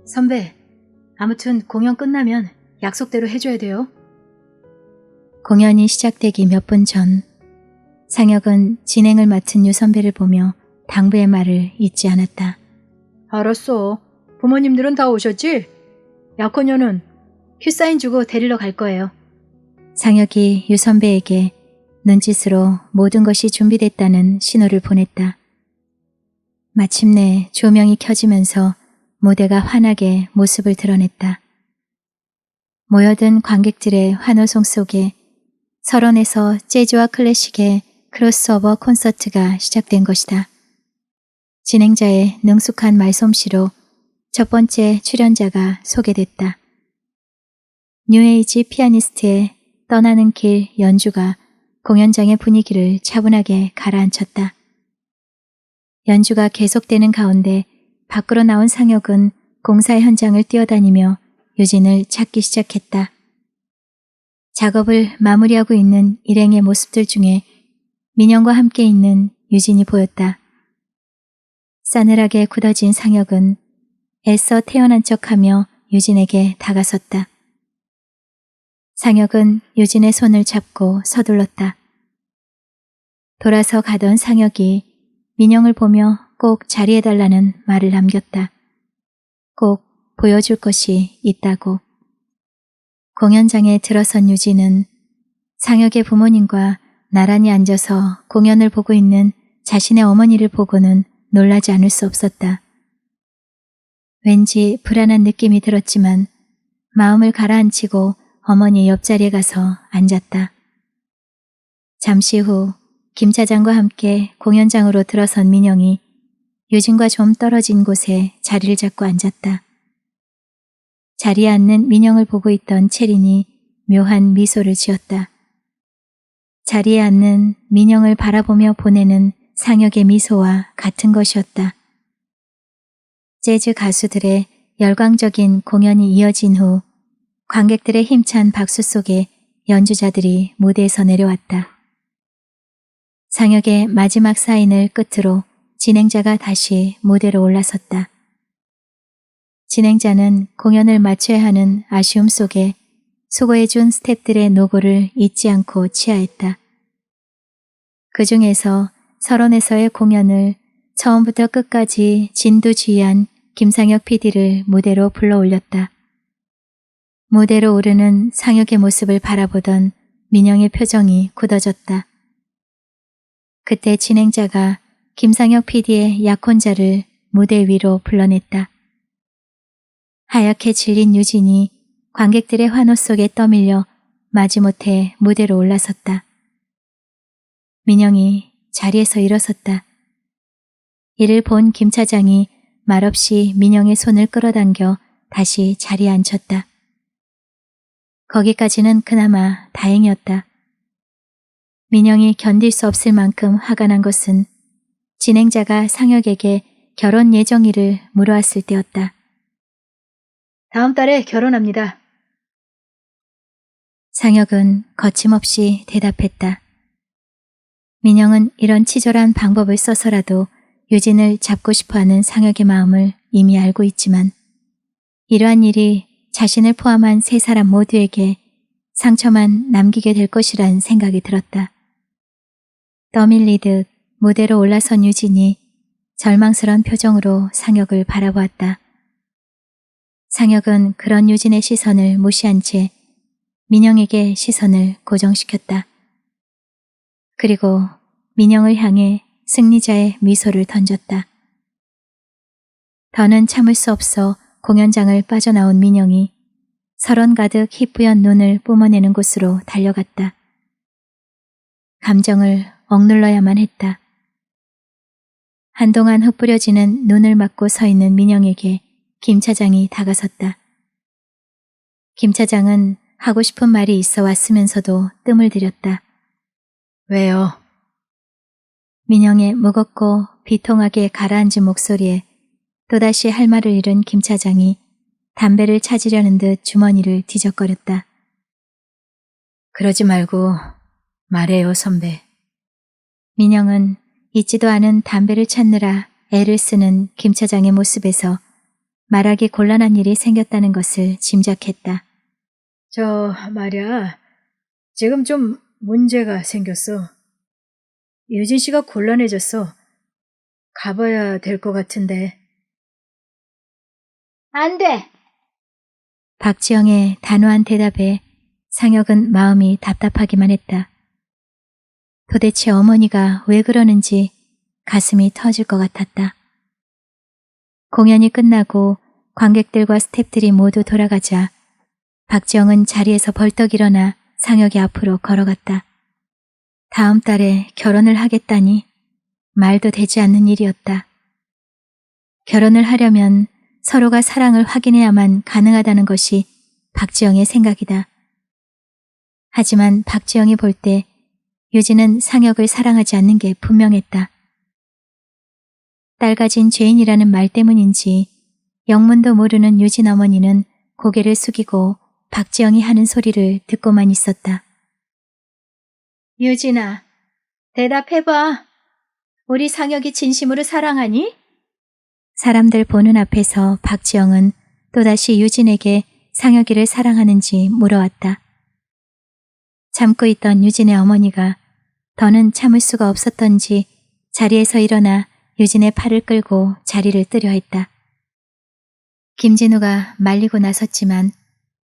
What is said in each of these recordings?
선배, 아무튼 공연 끝나면 약속대로 해줘야 돼요. 공연이 시작되기 몇 분 전, 상혁은 진행을 맡은 유 선배를 보며 당부의 말을 잊지 않았다. 알았어. 부모님들은 다 오셨지? 약혼녀는 휴사인 주고 데리러 갈 거예요. 상혁이 유 선배에게 눈짓으로 모든 것이 준비됐다는 신호를 보냈다. 마침내 조명이 켜지면서 무대가 환하게 모습을 드러냈다. 모여든 관객들의 환호성 속에 설원에서 재즈와 클래식의 크로스오버 콘서트가 시작된 것이다. 진행자의 능숙한 말솜씨로 첫 번째 출연자가 소개됐다. 뉴에이지 피아니스트의 떠나는 길 연주가 공연장의 분위기를 차분하게 가라앉혔다. 연주가 계속되는 가운데 밖으로 나온 상혁은 공사 현장을 뛰어다니며 유진을 찾기 시작했다. 작업을 마무리하고 있는 일행의 모습들 중에 민영과 함께 있는 유진이 보였다. 싸늘하게 굳어진 상혁은 애써 태어난 척하며 유진에게 다가섰다. 상혁은 유진의 손을 잡고 서둘렀다. 돌아서 가던 상혁이 민영을 보며 꼭 자리해달라는 말을 남겼다. 꼭 보여줄 것이 있다고. 공연장에 들어선 유진은 상혁의 부모님과 나란히 앉아서 공연을 보고 있는 자신의 어머니를 보고는 놀라지 않을 수 없었다. 왠지 불안한 느낌이 들었지만 마음을 가라앉히고 어머니 옆자리에 가서 앉았다. 잠시 후 김 차장과 함께 공연장으로 들어선 민영이 유진과 좀 떨어진 곳에 자리를 잡고 앉았다. 자리에 앉는 민영을 보고 있던 채린이 묘한 미소를 지었다. 자리에 앉는 민영을 바라보며 보내는 상혁의 미소와 같은 것이었다. 재즈 가수들의 열광적인 공연이 이어진 후 관객들의 힘찬 박수 속에 연주자들이 무대에서 내려왔다. 상혁의 마지막 사인을 끝으로 진행자가 다시 무대로 올라섰다. 진행자는 공연을 마쳐야 하는 아쉬움 속에 수고해준 스태프들의 노고를 잊지 않고 치하했다. 그 중에서 설원에서의 공연을 처음부터 끝까지 진두지휘한 김상혁 PD를 무대로 불러올렸다. 무대로 오르는 상혁의 모습을 바라보던 민영의 표정이 굳어졌다. 그때 진행자가 김상혁 PD의 약혼자를 무대 위로 불러냈다. 하얗게 질린 유진이 관객들의 환호 속에 떠밀려 마지못해 무대로 올라섰다. 민영이 자리에서 일어섰다. 이를 본 김 차장이 말없이 민영의 손을 끌어당겨 다시 자리에 앉혔다. 거기까지는 그나마 다행이었다. 민영이 견딜 수 없을 만큼 화가 난 것은 진행자가 상혁에게 결혼 예정일을 물어왔을 때였다. 다음 달에 결혼합니다. 상혁은 거침없이 대답했다. 민영은 이런 치졸한 방법을 써서라도 유진을 잡고 싶어하는 상혁의 마음을 이미 알고 있지만 이러한 일이 자신을 포함한 세 사람 모두에게 상처만 남기게 될 것이란 생각이 들었다. 떠밀리듯 무대로 올라선 유진이 절망스러운 표정으로 상혁을 바라보았다. 상혁은 그런 유진의 시선을 무시한 채 민영에게 시선을 고정시켰다. 그리고 민영을 향해 승리자의 미소를 던졌다. 더는 참을 수 없어 공연장을 빠져나온 민영이 설원 가득 희뿌연 눈을 뿜어내는 곳으로 달려갔다. 감정을 억눌러야만 했다. 한동안 흩뿌려지는 눈을 막고 서 있는 민영에게 김 차장이 다가섰다. 김 차장은 하고 싶은 말이 있어 왔으면서도 뜸을 들였다. 왜요? 민영의 무겁고 비통하게 가라앉은 목소리에 또다시 할 말을 잃은 김 차장이 담배를 찾으려는 듯 주머니를 뒤적거렸다. 그러지 말고 말해요, 선배. 민영은 잊지도 않은 담배를 찾느라 애를 쓰는 김 차장의 모습에서 말하기 곤란한 일이 생겼다는 것을 짐작했다. 말야, 지금 좀 문제가 생겼어. 유진 씨가 곤란해졌어. 가봐야 될 것 같은데. 안 돼! 박지영의 단호한 대답에 상혁은 마음이 답답하기만 했다. 도대체 어머니가 왜 그러는지 가슴이 터질 것 같았다. 공연이 끝나고 관객들과 스태프들이 모두 돌아가자 박지영은 자리에서 벌떡 일어나 상혁이 앞으로 걸어갔다. 다음 달에 결혼을 하겠다니 말도 되지 않는 일이었다. 결혼을 하려면 서로가 사랑을 확인해야만 가능하다는 것이 박지영의 생각이다. 하지만 박지영이 볼 때 유진은 상혁을 사랑하지 않는 게 분명했다. 딸 가진 죄인이라는 말 때문인지 영문도 모르는 유진 어머니는 고개를 숙이고 박지영이 하는 소리를 듣고만 있었다. 유진아, 대답해봐. 우리 상혁이 진심으로 사랑하니? 사람들 보는 앞에서 박지영은 또다시 유진에게 상혁이를 사랑하는지 물어왔다. 참고 있던 유진의 어머니가 더는 참을 수가 없었던지 자리에서 일어나 유진의 팔을 끌고 자리를 뜨려 했다. 김진우가 말리고 나섰지만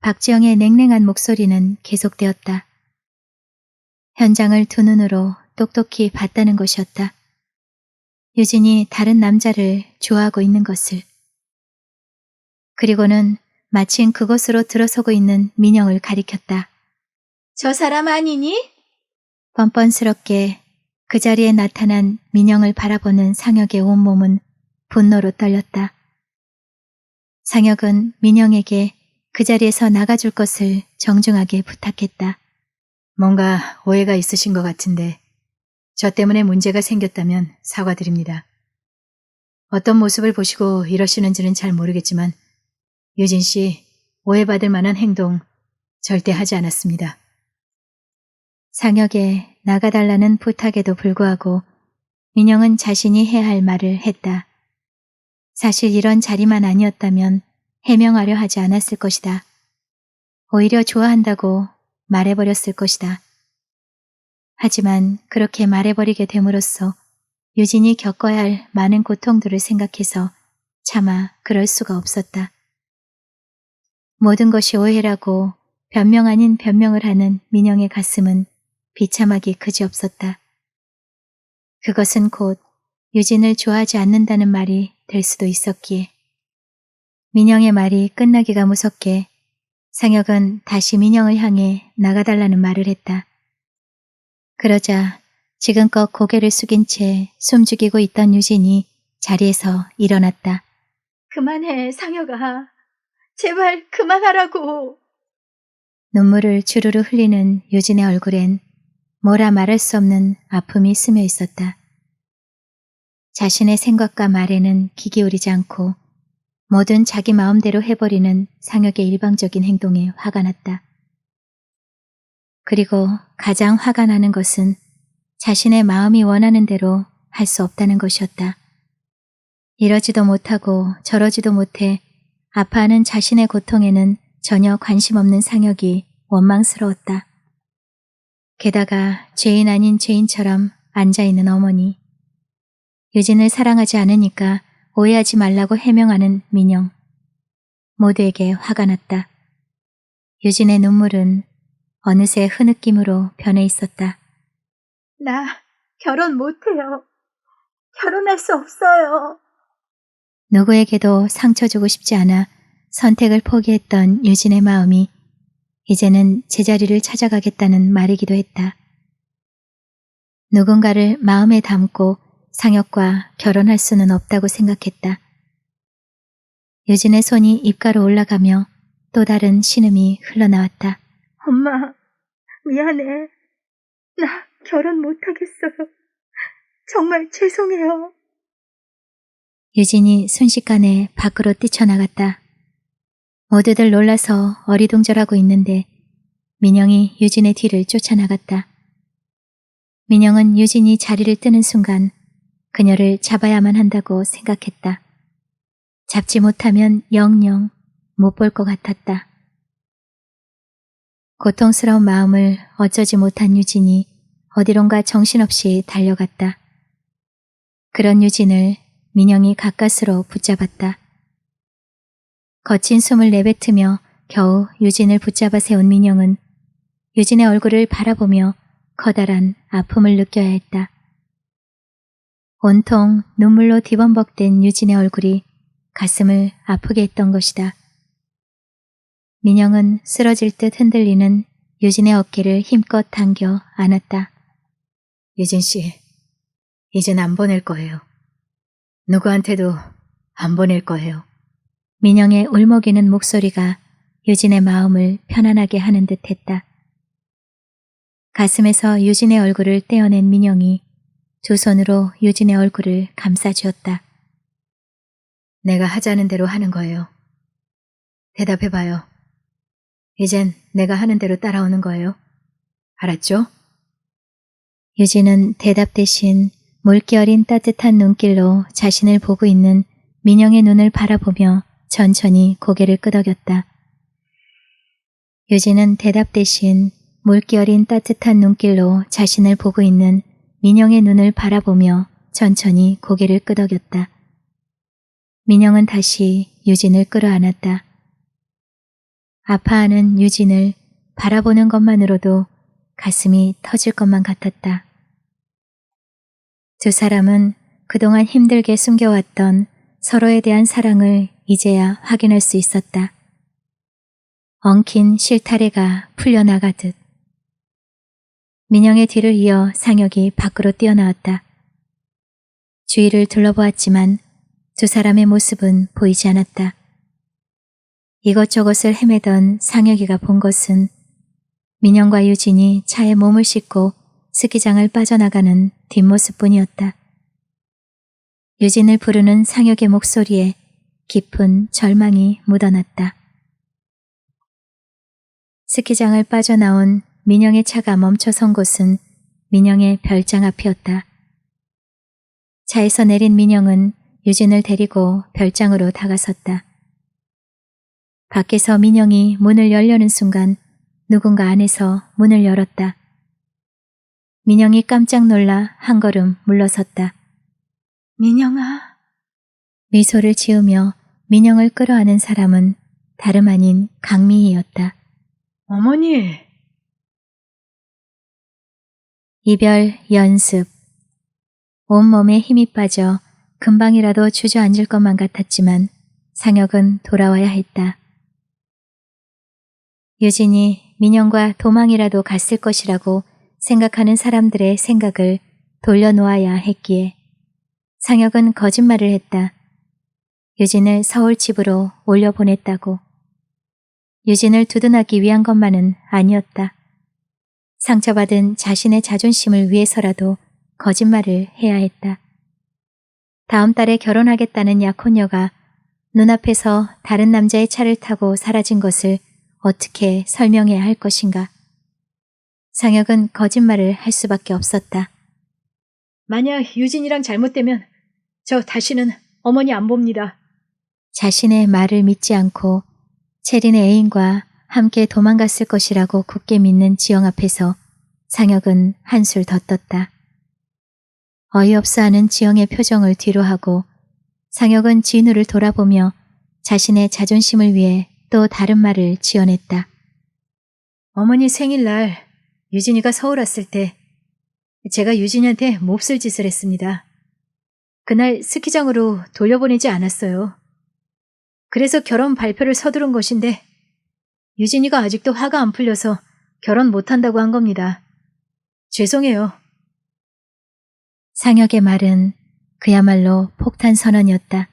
박지영의 냉랭한 목소리는 계속되었다. 현장을 두 눈으로 똑똑히 봤다는 것이었다. 유진이 다른 남자를 좋아하고 있는 것을. 그리고는 마침 그곳으로 들어서고 있는 민영을 가리켰다. 저 사람 아니니? 뻔뻔스럽게 그 자리에 나타난 민영을 바라보는 상혁의 온몸은 분노로 떨렸다. 상혁은 민영에게 그 자리에서 나가줄 것을 정중하게 부탁했다. 뭔가 오해가 있으신 것 같은데 저 때문에 문제가 생겼다면 사과드립니다. 어떤 모습을 보시고 이러시는지는 잘 모르겠지만 유진 씨 오해받을 만한 행동 절대 하지 않았습니다. 상혁의 나가달라는 부탁에도 불구하고 민영은 자신이 해야 할 말을 했다. 사실 이런 자리만 아니었다면 해명하려 하지 않았을 것이다. 오히려 좋아한다고 말해버렸을 것이다. 하지만 그렇게 말해버리게 됨으로써 유진이 겪어야 할 많은 고통들을 생각해서 차마 그럴 수가 없었다. 모든 것이 오해라고 변명 아닌 변명을 하는 민영의 가슴은 비참하기 그지없었다. 그것은 곧 유진을 좋아하지 않는다는 말이 될 수도 있었기에. 민영의 말이 끝나기가 무섭게 상혁은 다시 민영을 향해 나가달라는 말을 했다. 그러자 지금껏 고개를 숙인 채 숨죽이고 있던 유진이 자리에서 일어났다. 그만해, 상혁아. 제발 그만하라고. 눈물을 주르르 흘리는 유진의 얼굴엔 뭐라 말할 수 없는 아픔이 스며 있었다. 자신의 생각과 말에는 귀 기울이지 않고 뭐든 자기 마음대로 해버리는 상혁의 일방적인 행동에 화가 났다. 그리고 가장 화가 나는 것은 자신의 마음이 원하는 대로 할 수 없다는 것이었다. 이러지도 못하고 저러지도 못해 아파하는 자신의 고통에는 전혀 관심 없는 상혁이 원망스러웠다. 게다가 죄인 아닌 죄인처럼 앉아있는 어머니. 유진을 사랑하지 않으니까 오해하지 말라고 해명하는 민영. 모두에게 화가 났다. 유진의 눈물은 어느새 흐느낌으로 변해 있었다. 나 결혼 못해요. 결혼할 수 없어요. 누구에게도 상처 주고 싶지 않아 선택을 포기했던 유진의 마음이 이제는 제자리를 찾아가겠다는 말이기도 했다. 누군가를 마음에 담고 상혁과 결혼할 수는 없다고 생각했다. 유진의 손이 입가로 올라가며 또 다른 신음이 흘러나왔다. 엄마, 미안해. 나 결혼 못하겠어요. 정말 죄송해요. 유진이 순식간에 밖으로 뛰쳐나갔다. 모두들 놀라서 어리둥절하고 있는데 민영이 유진의 뒤를 쫓아나갔다. 민영은 유진이 자리를 뜨는 순간 그녀를 잡아야만 한다고 생각했다. 잡지 못하면 영영 못 볼 것 같았다. 고통스러운 마음을 어쩌지 못한 유진이 어디론가 정신없이 달려갔다. 그런 유진을 민영이 가까스로 붙잡았다. 거친 숨을 내뱉으며 겨우 유진을 붙잡아 세운 민영은 유진의 얼굴을 바라보며 커다란 아픔을 느껴야 했다. 온통 눈물로 뒤범벅된 유진의 얼굴이 가슴을 아프게 했던 것이다. 민영은 쓰러질 듯 흔들리는 유진의 어깨를 힘껏 당겨 안았다. 유진 씨, 이젠 안 보낼 거예요. 누구한테도 안 보낼 거예요. 민영의 울먹이는 목소리가 유진의 마음을 편안하게 하는 듯 했다. 가슴에서 유진의 얼굴을 떼어낸 민영이 두 손으로 유진의 얼굴을 감싸주었다. 내가 하자는 대로 하는 거예요. 대답해봐요. 이젠 내가 하는 대로 따라오는 거예요. 알았죠? 유진은 대답 대신 물결인 따뜻한 눈길로 자신을 보고 있는 민영의 눈을 바라보며 천천히 고개를 끄덕였다. 유진은 대답 대신 물결인 따뜻한 눈길로 자신을 보고 있는 민영의 눈을 바라보며 천천히 고개를 끄덕였다. 민영은 다시 유진을 끌어안았다. 아파하는 유진을 바라보는 것만으로도 가슴이 터질 것만 같았다. 두 사람은 그동안 힘들게 숨겨왔던 서로에 대한 사랑을 이제야 확인할 수 있었다. 엉킨 실타래가 풀려나가듯. 민영의 뒤를 이어 상혁이 밖으로 뛰어나왔다. 주위를 둘러보았지만 두 사람의 모습은 보이지 않았다. 이것저것을 헤매던 상혁이가 본 것은 민영과 유진이 차에 몸을 싣고 스키장을 빠져나가는 뒷모습뿐이었다. 유진을 부르는 상혁의 목소리에 깊은 절망이 묻어났다. 스키장을 빠져나온 민영의 차가 멈춰선 곳은 민영의 별장 앞이었다. 차에서 내린 민영은 유진을 데리고 별장으로 다가섰다. 밖에서 민영이 문을 열려는 순간 누군가 안에서 문을 열었다. 민영이 깜짝 놀라 한 걸음 물러섰다. 민영아. 미소를 지으며 민영을 끌어안은 사람은 다름 아닌 강미희였다. 어머니. 이별 연습. 온몸에 힘이 빠져 금방이라도 주저앉을 것만 같았지만 상혁은 돌아와야 했다. 유진이 민영과 도망이라도 갔을 것이라고 생각하는 사람들의 생각을 돌려놓아야 했기에 상혁은 거짓말을 했다. 유진을 서울 집으로 올려보냈다고. 유진을 두둔하기 위한 것만은 아니었다. 상처받은 자신의 자존심을 위해서라도 거짓말을 해야 했다. 다음 달에 결혼하겠다는 약혼녀가 눈앞에서 다른 남자의 차를 타고 사라진 것을 어떻게 설명해야 할 것인가. 상혁은 거짓말을 할 수밖에 없었다. 만약 유진이랑 잘못되면 저 다시는 어머니 안 봅니다. 자신의 말을 믿지 않고 체린의 애인과 함께 도망갔을 것이라고 굳게 믿는 지영 앞에서 상혁은 한술 더 떴다. 어이없어하는 지영의 표정을 뒤로하고 상혁은 진우를 돌아보며 자신의 자존심을 위해 또 다른 말을 지어냈다. 어머니 생일날 유진이가 서울 왔을 때 제가 유진이한테 몹쓸 짓을 했습니다. 그날 스키장으로 돌려보내지 않았어요. 그래서 결혼 발표를 서두른 것인데 유진이가 아직도 화가 안 풀려서 결혼 못한다고 한 겁니다. 죄송해요. 상혁의 말은 그야말로 폭탄 선언이었다.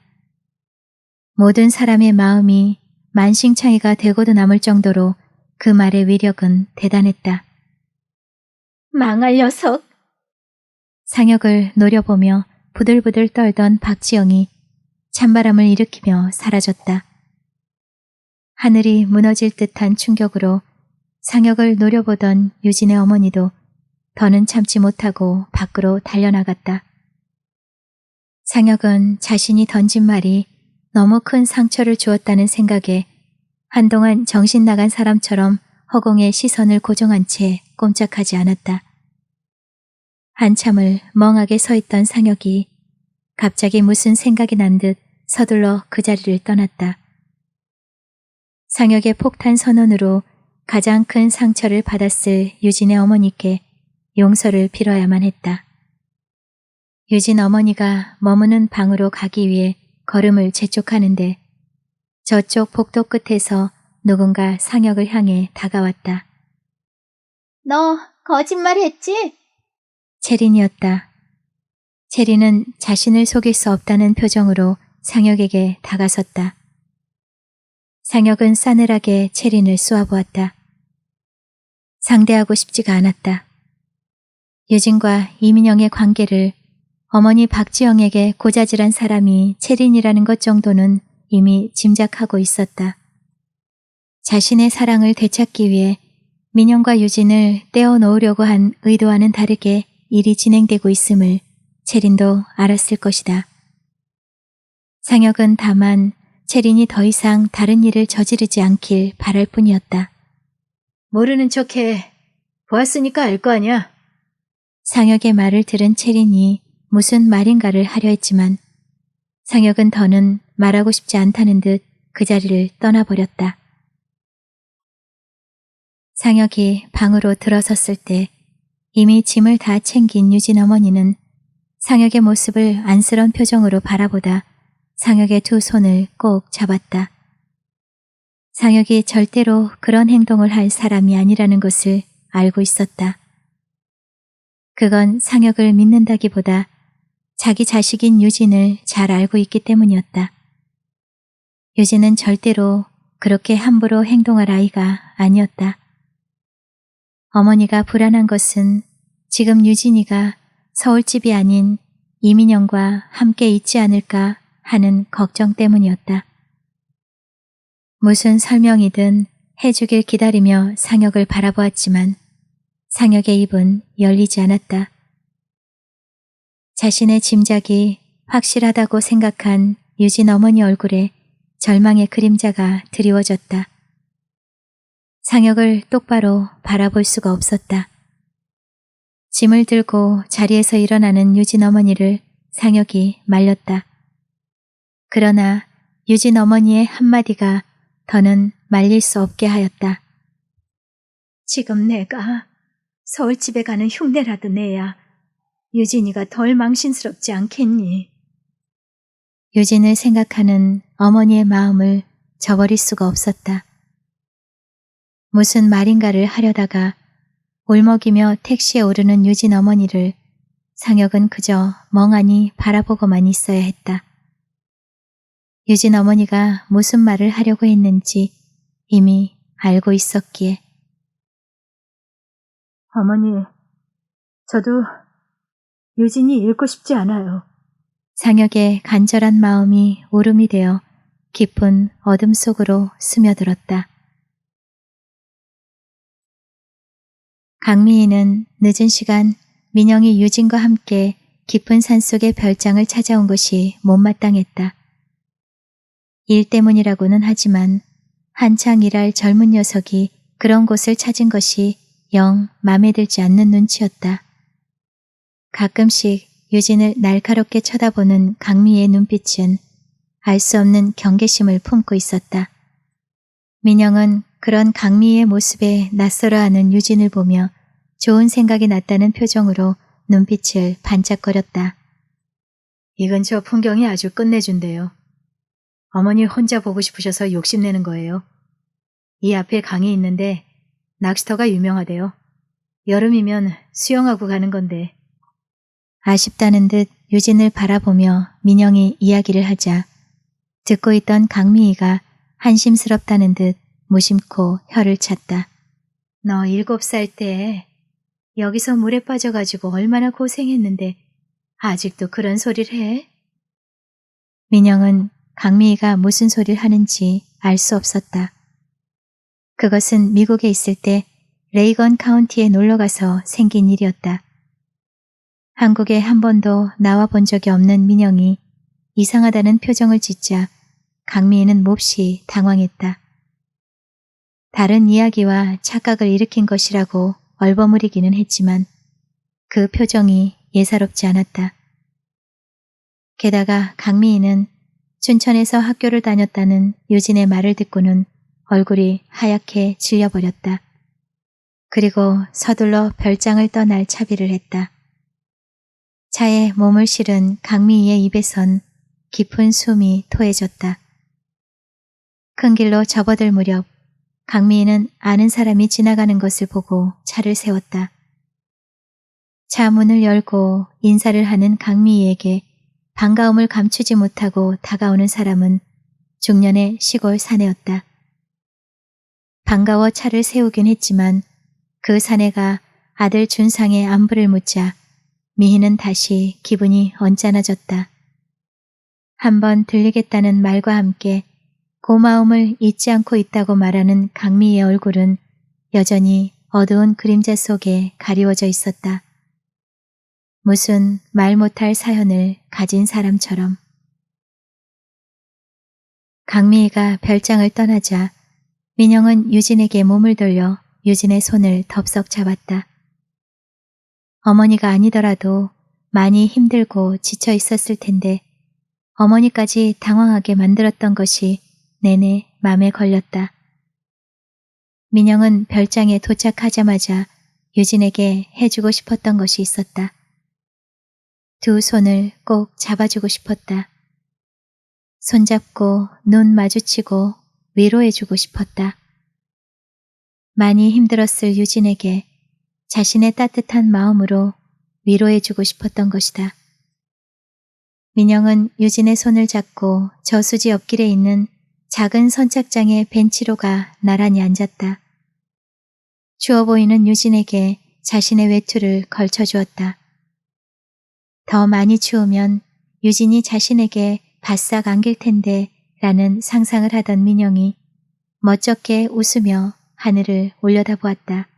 모든 사람의 마음이 만신창이가 되고도 남을 정도로 그 말의 위력은 대단했다. 망할 녀석! 상혁을 노려보며 부들부들 떨던 박지영이 찬바람을 일으키며 사라졌다. 하늘이 무너질 듯한 충격으로 상혁을 노려보던 유진의 어머니도 더는 참지 못하고 밖으로 달려나갔다. 상혁은 자신이 던진 말이 너무 큰 상처를 주었다는 생각에 한동안 정신 나간 사람처럼 허공에 시선을 고정한 채 꼼짝하지 않았다. 한참을 멍하게 서 있던 상혁이 갑자기 무슨 생각이 난 듯 서둘러 그 자리를 떠났다. 상혁의 폭탄 선언으로 가장 큰 상처를 받았을 유진의 어머니께 용서를 빌어야만 했다. 유진 어머니가 머무는 방으로 가기 위해 걸음을 재촉하는데 저쪽 복도 끝에서 누군가 상혁을 향해 다가왔다. 너 거짓말했지? 체린이었다. 체린은 자신을 속일 수 없다는 표정으로 상혁에게 다가섰다. 상혁은 싸늘하게 체린을 쏘아보았다. 상대하고 싶지가 않았다. 유진과 이민영의 관계를 어머니 박지영에게 고자질한 사람이 체린이라는 것 정도는 이미 짐작하고 있었다. 자신의 사랑을 되찾기 위해 민영과 유진을 떼어놓으려고 한 의도와는 다르게 일이 진행되고 있음을 체린도 알았을 것이다. 상혁은 다만 체린이 더 이상 다른 일을 저지르지 않길 바랄 뿐이었다. 모르는 척해. 보았으니까 알 거 아냐. 상혁의 말을 들은 체린이 무슨 말인가를 하려 했지만 상혁은 더는 말하고 싶지 않다는 듯 그 자리를 떠나버렸다. 상혁이 방으로 들어섰을 때 이미 짐을 다 챙긴 유진 어머니는 상혁의 모습을 안쓰러운 표정으로 바라보다 상혁의 두 손을 꼭 잡았다. 상혁이 절대로 그런 행동을 할 사람이 아니라는 것을 알고 있었다. 그건 상혁을 믿는다기보다 자기 자식인 유진을 잘 알고 있기 때문이었다. 유진은 절대로 그렇게 함부로 행동할 아이가 아니었다. 어머니가 불안한 것은 지금 유진이가 서울집이 아닌 이민영과 함께 있지 않을까 하는 걱정 때문이었다. 무슨 설명이든 해주길 기다리며 상혁을 바라보았지만 상혁의 입은 열리지 않았다. 자신의 짐작이 확실하다고 생각한 유진 어머니 얼굴에 절망의 그림자가 드리워졌다. 상혁을 똑바로 바라볼 수가 없었다. 짐을 들고 자리에서 일어나는 유진 어머니를 상혁이 말렸다. 그러나 유진 어머니의 한마디가 더는 말릴 수 없게 하였다. 지금 내가 서울집에 가는 흉내라도 내야 유진이가 덜 망신스럽지 않겠니? 유진을 생각하는 어머니의 마음을 저버릴 수가 없었다. 무슨 말인가를 하려다가 울먹이며 택시에 오르는 유진 어머니를 상혁은 그저 멍하니 바라보고만 있어야 했다. 유진 어머니가 무슨 말을 하려고 했는지 이미 알고 있었기에. 어머니, 저도 유진이 잃고 싶지 않아요. 상혁의 간절한 마음이 울음이 되어 깊은 어둠 속으로 스며들었다. 강미희는 늦은 시간 민영이 유진과 함께 깊은 산속의 별장을 찾아온 것이 못마땅했다. 일 때문이라고는 하지만 한창 일할 젊은 녀석이 그런 곳을 찾은 것이 영 맘에 들지 않는 눈치였다. 가끔씩 유진을 날카롭게 쳐다보는 강미의 눈빛은 알 수 없는 경계심을 품고 있었다. 민영은 그런 강미의 모습에 낯설어하는 유진을 보며 좋은 생각이 났다는 표정으로 눈빛을 반짝거렸다. 이 근처 풍경이 아주 끝내준대요. 어머니 혼자 보고 싶으셔서 욕심내는 거예요. 이 앞에 강이 있는데 낚시터가 유명하대요. 여름이면 수영하고 가는 건데. 아쉽다는 듯 유진을 바라보며 민영이 이야기를 하자 듣고 있던 강미희가 한심스럽다는 듯 무심코 혀를 찼다. 너 7살 때 여기서 물에 빠져가지고 얼마나 고생했는데 아직도 그런 소리를 해? 민영은 강미희가 무슨 소리를 하는지 알 수 없었다. 그것은 미국에 있을 때 레이건 카운티에 놀러가서 생긴 일이었다. 한국에 한 번도 나와 본 적이 없는 민영이 이상하다는 표정을 짓자 강미희는 몹시 당황했다. 다른 이야기와 착각을 일으킨 것이라고 얼버무리기는 했지만 그 표정이 예사롭지 않았다. 게다가 강미희는 춘천에서 학교를 다녔다는 유진의 말을 듣고는 얼굴이 하얗게 질려버렸다. 그리고 서둘러 별장을 떠날 차비를 했다. 차에 몸을 실은 강미희의 입에선 깊은 숨이 토해졌다. 큰 길로 접어들 무렵 강미희는 아는 사람이 지나가는 것을 보고 차를 세웠다. 차 문을 열고 인사를 하는 강미희에게 반가움을 감추지 못하고 다가오는 사람은 중년의 시골 사내였다. 반가워 차를 세우긴 했지만 그 사내가 아들 준상의 안부를 묻자 미희는 다시 기분이 언짢아졌다. 한번 들리겠다는 말과 함께 고마움을 잊지 않고 있다고 말하는 강미희의 얼굴은 여전히 어두운 그림자 속에 가리워져 있었다. 무슨 말 못할 사연을 가진 사람처럼. 강미희가 별장을 떠나자 민영은 유진에게 몸을 돌려 유진의 손을 덥석 잡았다. 어머니가 아니더라도 많이 힘들고 지쳐 있었을 텐데 어머니까지 당황하게 만들었던 것이 내내 맘에 걸렸다. 민영은 별장에 도착하자마자 유진에게 해주고 싶었던 것이 있었다. 두 손을 꼭 잡아주고 싶었다. 손잡고 눈 마주치고 위로해주고 싶었다. 많이 힘들었을 유진에게 자신의 따뜻한 마음으로 위로해주고 싶었던 것이다. 민영은 유진의 손을 잡고 저수지 옆길에 있는 작은 선착장의 벤치로가 나란히 앉았다. 추워 보이는 유진에게 자신의 외투를 걸쳐주었다. 더 많이 추우면 유진이 자신에게 바싹 안길 텐데 라는 상상을 하던 민영이 멋쩍게 웃으며 하늘을 올려다보았다.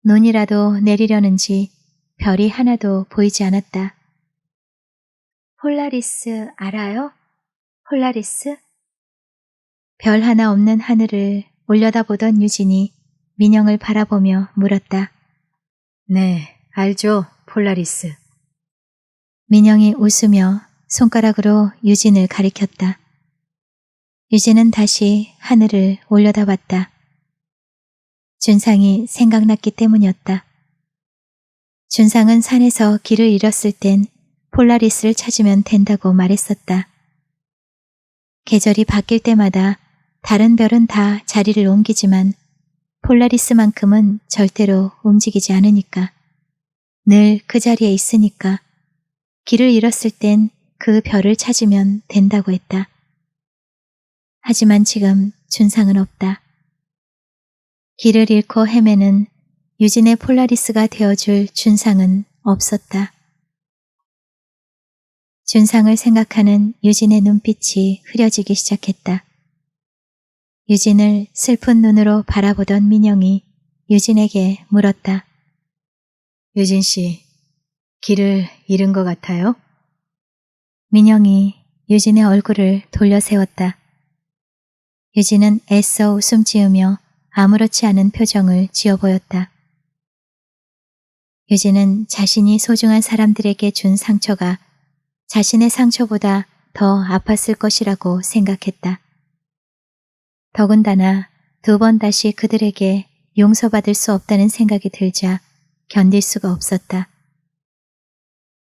눈이라도 내리려는지 별이 하나도 보이지 않았다. 폴라리스 알아요? 폴라리스? 별 하나 없는 하늘을 올려다보던 유진이 민영을 바라보며 물었다. 네, 알죠, 폴라리스. 민영이 웃으며 손가락으로 유진을 가리켰다. 유진은 다시 하늘을 올려다봤다. 준상이 생각났기 때문이었다. 준상은 산에서 길을 잃었을 땐 폴라리스를 찾으면 된다고 말했었다. 계절이 바뀔 때마다 다른 별은 다 자리를 옮기지만 폴라리스만큼은 절대로 움직이지 않으니까. 늘 그 자리에 있으니까. 길을 잃었을 땐 그 별을 찾으면 된다고 했다. 하지만 지금 준상은 없다. 길을 잃고 헤매는 유진의 폴라리스가 되어줄 준상은 없었다. 준상을 생각하는 유진의 눈빛이 흐려지기 시작했다. 유진을 슬픈 눈으로 바라보던 민영이 유진에게 물었다. 유진 씨, 길을 잃은 것 같아요? 민영이 유진의 얼굴을 돌려 세웠다. 유진은 애써 웃음 지으며 아무렇지 않은 표정을 지어 보였다. 유진은 자신이 소중한 사람들에게 준 상처가 자신의 상처보다 더 아팠을 것이라고 생각했다. 더군다나 두 번 다시 그들에게 용서받을 수 없다는 생각이 들자 견딜 수가 없었다.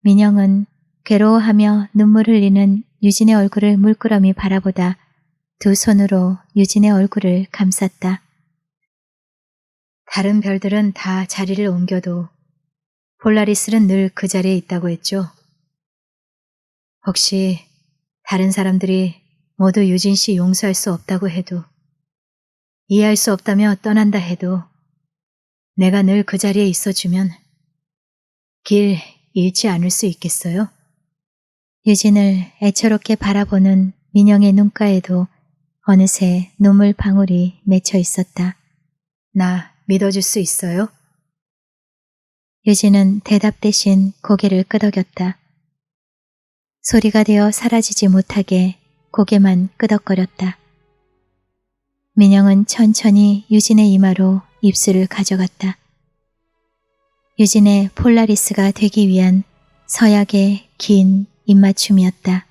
민영은 괴로워하며 눈물 흘리는 유진의 얼굴을 물끄러미 바라보다 두 손으로 유진의 얼굴을 감쌌다. 다른 별들은 다 자리를 옮겨도 폴라리스는 늘 그 자리에 있다고 했죠. 혹시 다른 사람들이 모두 유진 씨 용서할 수 없다고 해도, 이해할 수 없다며 떠난다 해도 내가 늘 그 자리에 있어주면 길 잃지 않을 수 있겠어요? 유진을 애처롭게 바라보는 민영의 눈가에도 어느새 눈물 방울이 맺혀 있었다. 나 믿어줄 수 있어요? 유진은 대답 대신 고개를 끄덕였다. 소리가 되어 사라지지 못하게 고개만 끄덕거렸다. 민영은 천천히 유진의 이마로 입술을 가져갔다. 유진의 폴라리스가 되기 위한 서약의 긴 입맞춤이었다.